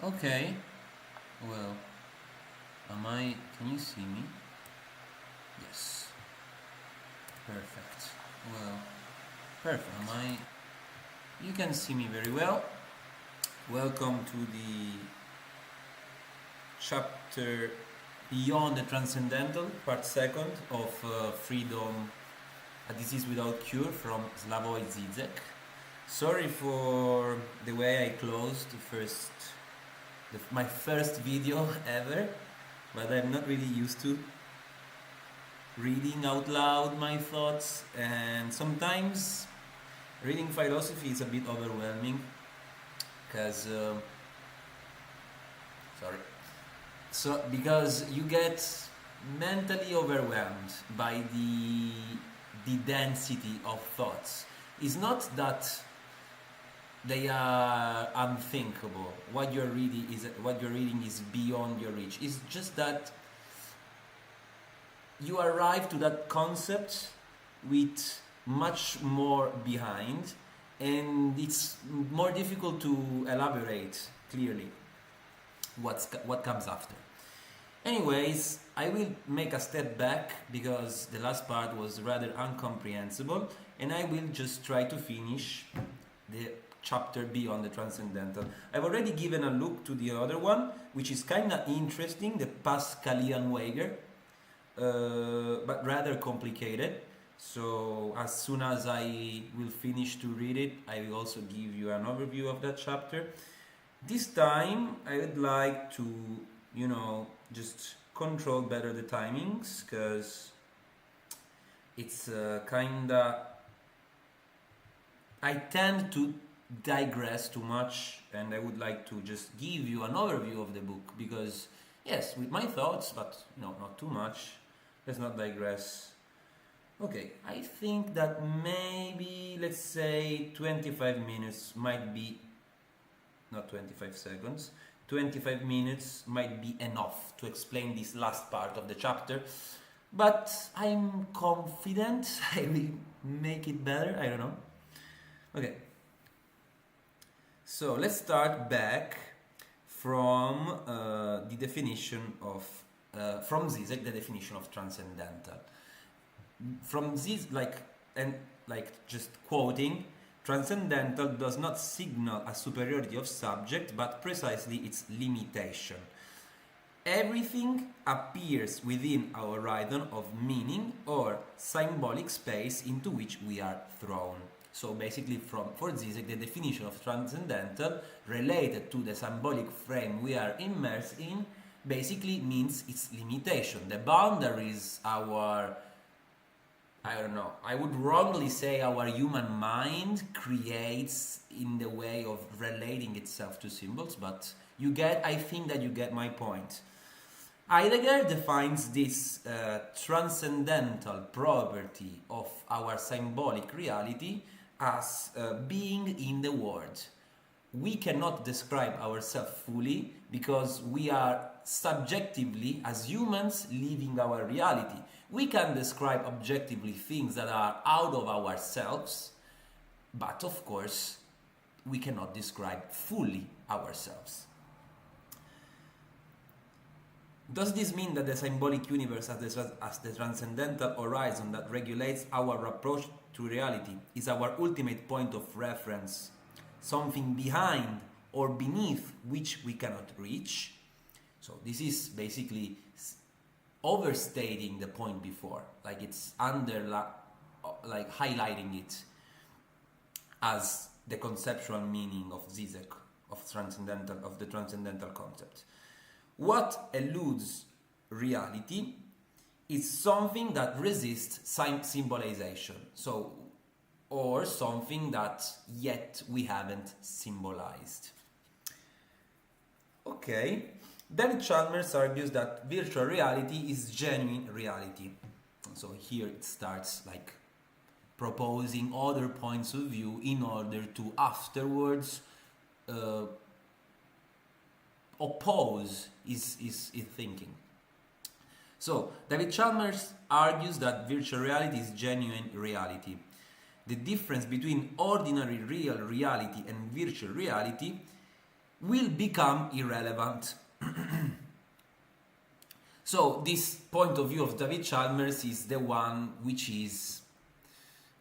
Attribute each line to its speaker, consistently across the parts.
Speaker 1: Okay, well, can you see me? Yes, perfect. Well, perfect. You can see me very well. Welcome to the chapter Beyond the Transcendental, part second of Freedom, a Disease Without Cure from Slavoj Zizek. Sorry for the way I closed my first video ever, but I'm not really used to reading out loud my thoughts, and sometimes reading philosophy is a bit overwhelming because sorry because you get mentally overwhelmed by the density of thoughts. It's not that they are unthinkable. What you're reading is beyond your reach. It's just that you arrive to that concept with much more behind, and it's more difficult to elaborate clearly what comes after. Anyways, I will make a step back because the last part was rather incomprehensible, and I will just try to finish the chapter Beyond the Transcendental. I've already given a look to the other one, which is kind of interesting, the Pascalian wager, but rather complicated. So as soon as I will finish to read it, I will also give you an overview of that chapter. This time I would like to, just control better the timings, because it's kinda... I tend to digress too much, and I would like to just give you an overview of the book, because yes, with my thoughts, but not too much. Let's not digress. Okay, I think that maybe, let's say 25 minutes might be, not 25 seconds, 25 minutes might be enough to explain this last part of the chapter, but I'm confident I will make it better. I don't know. Okay, so let's start back from the definition of from Zizek, the definition of transcendental. From this, just quoting, transcendental does not signal a superiority of subject, but precisely its limitation. Everything appears within our horizon of meaning or symbolic space into which we are thrown. So basically, for Zizek, the definition of transcendental related to the symbolic frame we are immersed in basically means its limitation. The boundaries I would wrongly say our human mind creates in the way of relating itself to symbols, but I think that you get my point. Heidegger defines this transcendental property of our symbolic reality as being in the world. We cannot describe ourselves fully because we are subjectively, as humans, living our reality. We can describe objectively things that are out of ourselves, but of course, we cannot describe fully ourselves. Does this mean that the symbolic universe as the transcendental horizon that regulates our approach to reality is our ultimate point of reference, something behind or beneath which we cannot reach? So this is basically overstating the point before, like it's highlighting it as the conceptual meaning of Zizek of the transcendental concept. What eludes reality is something that resists symbolization, or something that yet we haven't symbolized. Okay, David Chalmers argues that virtual reality is genuine reality. So here it starts proposing other points of view in order to afterwards oppose his thinking. So David Chalmers argues that virtual reality is genuine reality. The difference between ordinary real reality and virtual reality will become irrelevant. So this point of view of David Chalmers is the one which is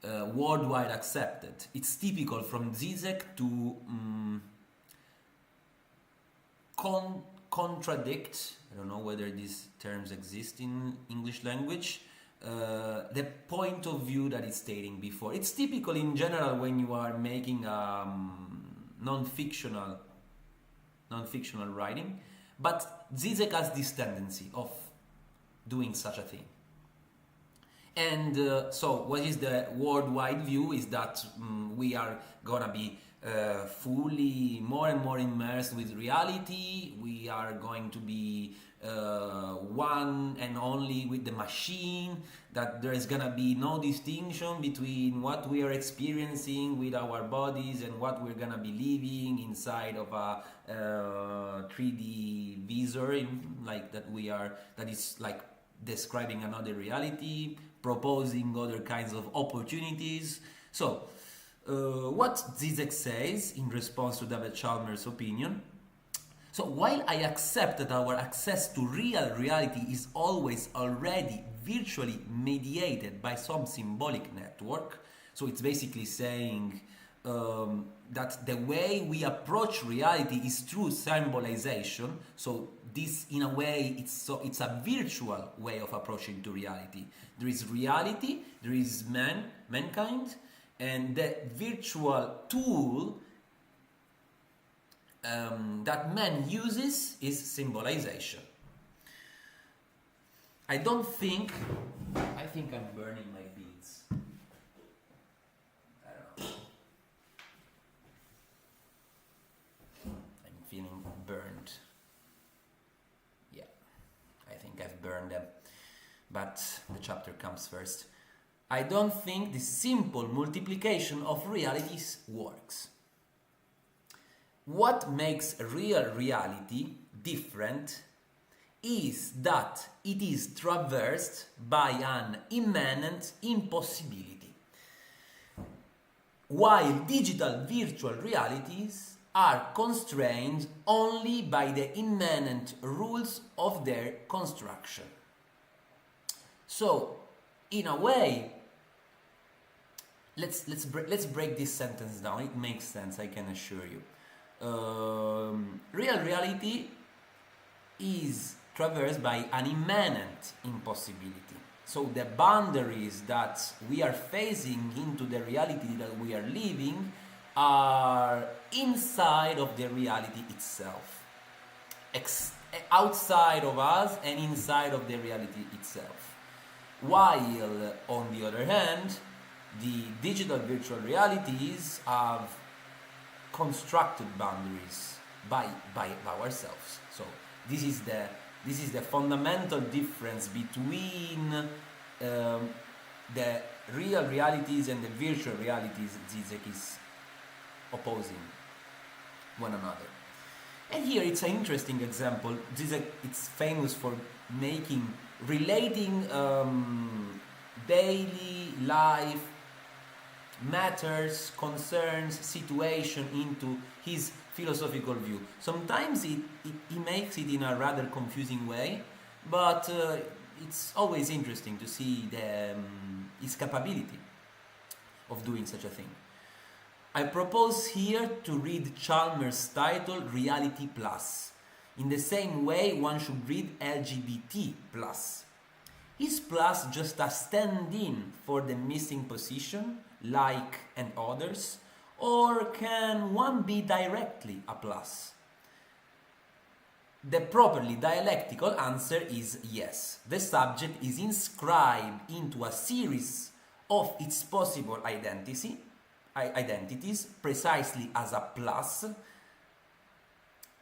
Speaker 1: worldwide accepted. It's typical from Zizek to contradict, I don't know whether these terms exist in English language, the point of view that it's stating before. It's typical in general when you are making non-fictional writing, but Zizek has this tendency of doing such a thing. And so what is the worldwide view is that we are gonna be fully more and more immersed with reality. We are going to be one and only with the machine, that there is gonna be no distinction between what we are experiencing with our bodies and what we're gonna be living inside of a 3D visor, like that is like describing another reality, proposing other kinds of opportunities. So what Zizek says in response to David Chalmers' opinion: so while I accept that our access to real reality is always already virtually mediated by some symbolic network, so it's basically saying that the way we approach reality is through symbolization. So this, in a way, it's a virtual way of approaching to reality. There is reality, there is mankind, and the virtual tool that man uses is symbolization. I think I'm burning my beads. I don't know. I'm feeling burned. Yeah, I think I've burned them. But the chapter comes first. I don't think the simple multiplication of realities works. What makes real reality different is that it is traversed by an immanent impossibility, while digital virtual realities are constrained only by the immanent rules of their construction. So, in a way, let's break this sentence down. It makes sense, I can assure you. Real reality is traversed by an immanent impossibility. So the boundaries that we are facing into the reality that we are living are inside of the reality itself, outside of us and inside of the reality itself. While, on the other hand, the digital virtual realities have constructed boundaries by ourselves. So this is the fundamental difference between the real realities and the virtual realities Zizek is opposing one another. And here it's an interesting example. Zizek, it's famous for relating daily life matters, concerns, situation into his philosophical view. Sometimes he makes it in a rather confusing way, but it's always interesting to see his capability of doing such a thing. I propose here to read Chalmers' title Reality Plus. In the same way, one should read LGBT plus. Is plus just a stand-in for the missing position, like and others, or can one be directly a plus? The properly dialectical answer is yes. The subject is inscribed into a series of its possible identities, precisely as a plus,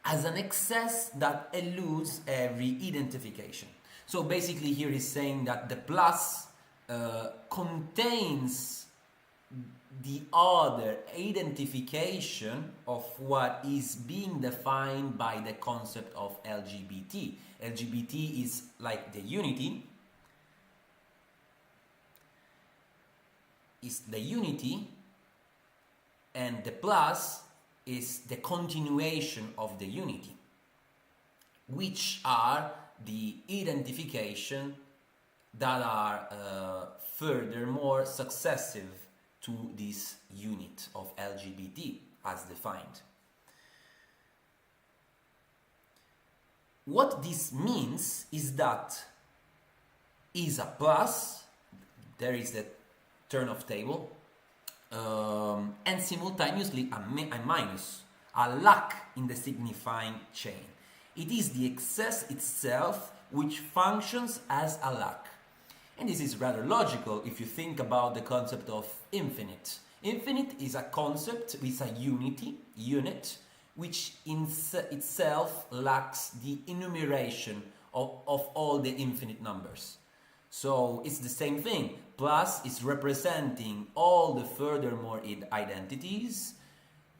Speaker 1: as an excess that eludes every identification. So basically here is saying that the plus contains the other identification of what is being defined by the concept of LGBT. LGBT is like the unity, and the plus is the continuation of the unity, which are the identification that are furthermore successive to this unit of LGBT as defined. What this means is that is a plus, there is the turn of table, and simultaneously a minus, a lack in the signifying chain. It is the excess itself which functions as a lack. And this is rather logical if you think about the concept of infinite. Infinite is a concept, it's a unit, which in itself lacks the enumeration of all the infinite numbers. So it's the same thing. Plus is representing all the furthermore identities,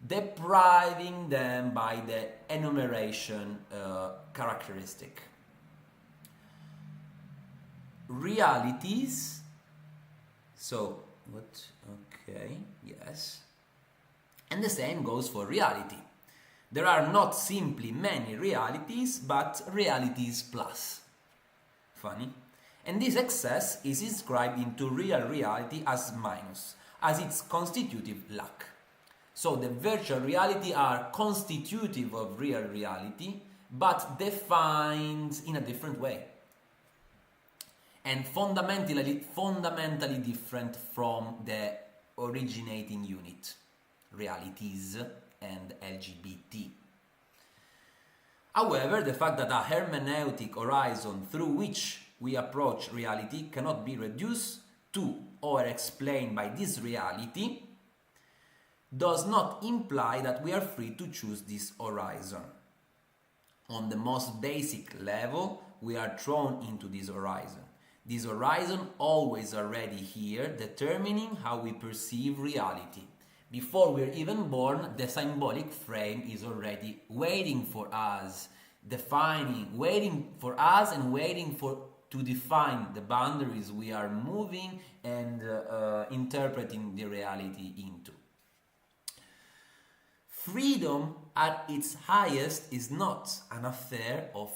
Speaker 1: depriving them by the enumeration characteristic. Realities, so what? Okay, yes. And the same goes for reality. There are not simply many realities, but realities plus. Funny. And this excess is inscribed into real reality as minus, as its constitutive lack. So the virtual reality are constitutive of real reality, but defined in a different way. And fundamentally different from the originating unit, realities and LGBT. However, the fact that a hermeneutic horizon through which we approach reality cannot be reduced to or explained by this reality does not imply that we are free to choose this horizon. On the most basic level, we are thrown into this horizon. This horizon always already here, determining how we perceive reality. Before we're even born, the symbolic frame is already waiting for us, waiting to define the boundaries we are moving and interpreting the reality into. Freedom at its highest is not an affair of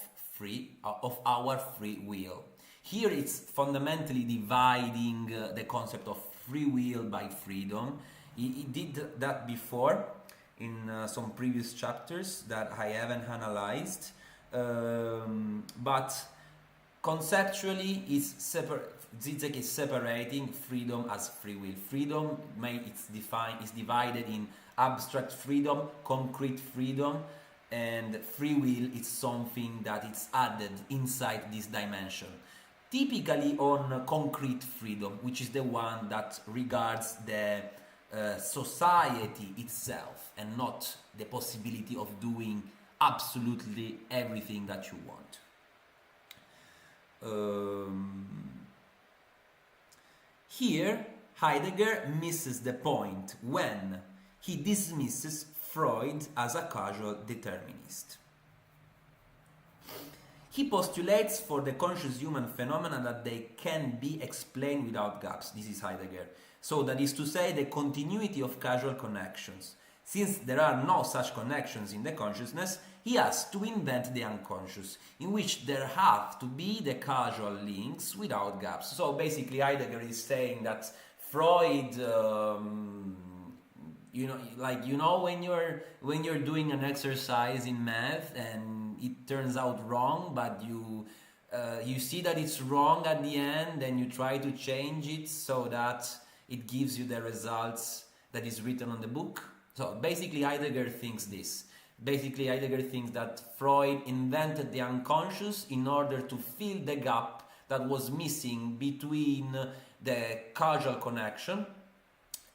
Speaker 1: our free will. Here it's fundamentally dividing the concept of free will by freedom. He did that before in some previous chapters that I haven't analyzed, but conceptually Zizek is separating freedom as free will. Freedom is divided in abstract freedom, concrete freedom, and free will is something that is added inside this dimension. Typically on concrete freedom, which is the one that regards the society itself and not the possibility of doing absolutely everything that you want. Here, Heidegger misses the point when he dismisses Freud as a causal determinist. He postulates for the conscious human phenomena that they can be explained without gaps. This is Heidegger. So that is to say, the continuity of causal connections. Since there are no such connections in the consciousness, he has to invent the unconscious, in which there have to be the causal links without gaps. So basically Heidegger is saying that Freud, when you're doing an exercise in math and it turns out wrong, but you see that it's wrong at the end, then you try to change it so that it gives you the results that is written on the book. So basically Heidegger thinks this. Basically Heidegger thinks that Freud invented the unconscious in order to fill the gap that was missing between the causal connection,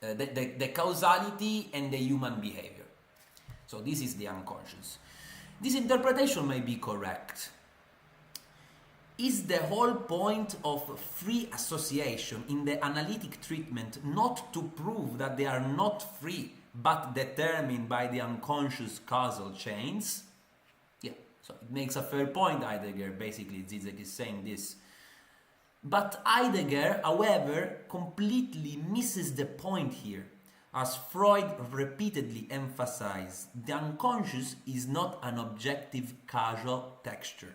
Speaker 1: the causality and the human behavior. So this is the unconscious. This interpretation may be correct. Is the whole point of free association in the analytic treatment not to prove that they are not free but determined by the unconscious causal chains? Yeah, so it makes a fair point, Heidegger. Basically, Zizek is saying this. But Heidegger, however, completely misses the point here. As Freud repeatedly emphasized, the unconscious is not an objective causal texture.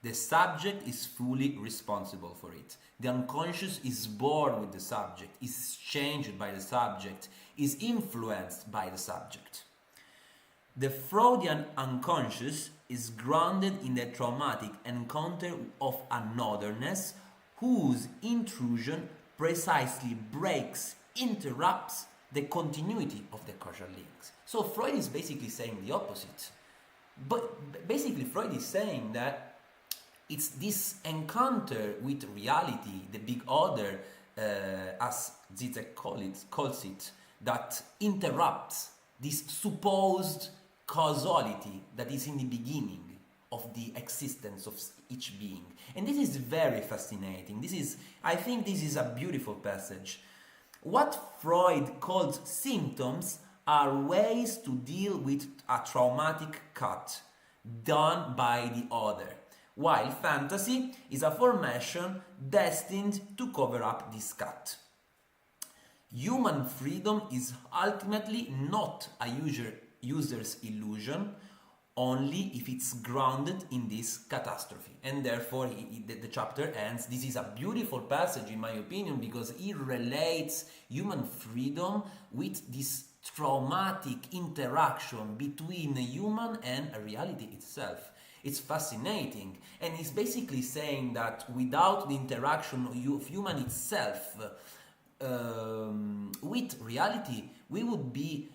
Speaker 1: The subject is fully responsible for it. The unconscious is born with the subject, is changed by the subject, is influenced by the subject. The Freudian unconscious is grounded in the traumatic encounter of anotherness whose intrusion precisely breaks, interrupts the continuity of the causal links. So Freud is basically saying the opposite. But basically Freud is saying that it's this encounter with reality, the big other, as Zizek calls it, that interrupts this supposed causality that is in the beginning of the existence of each being. And this is very fascinating. I think this is a beautiful passage. What Freud called symptoms are ways to deal with a traumatic cut done by the other, while fantasy is a formation destined to cover up this cut. Human freedom is ultimately not a user's illusion, only if it's grounded in this catastrophe. And therefore the chapter ends. This is a beautiful passage in my opinion, because it relates human freedom with this traumatic interaction between a human and a reality itself. It's fascinating, and it's basically saying that without the interaction of human itself with reality, we would be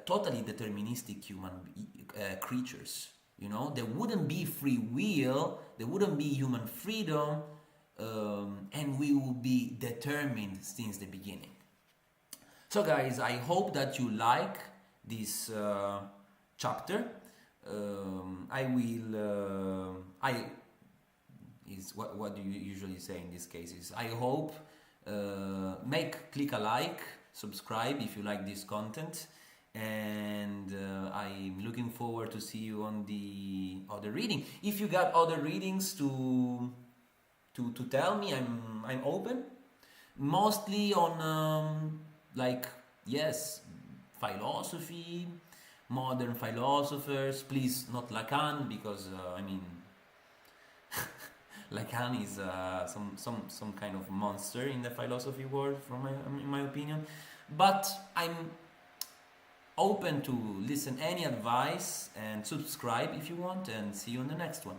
Speaker 1: totally deterministic human creatures. You know, there wouldn't be free will, there wouldn't be human freedom, and we would be determined since the beginning. So guys, I hope that you like this chapter. What do you usually say in these cases? I hope click a like, subscribe if you like this content, and I'm looking forward to see you on the other reading. If you got other readings to tell me, I'm open. Mostly on philosophy, modern philosophers. Please not Lacan, because Lacan is some kind of monster in the philosophy world, in my opinion. But I'm open to listen any advice, and subscribe if you want, and see you on the next one.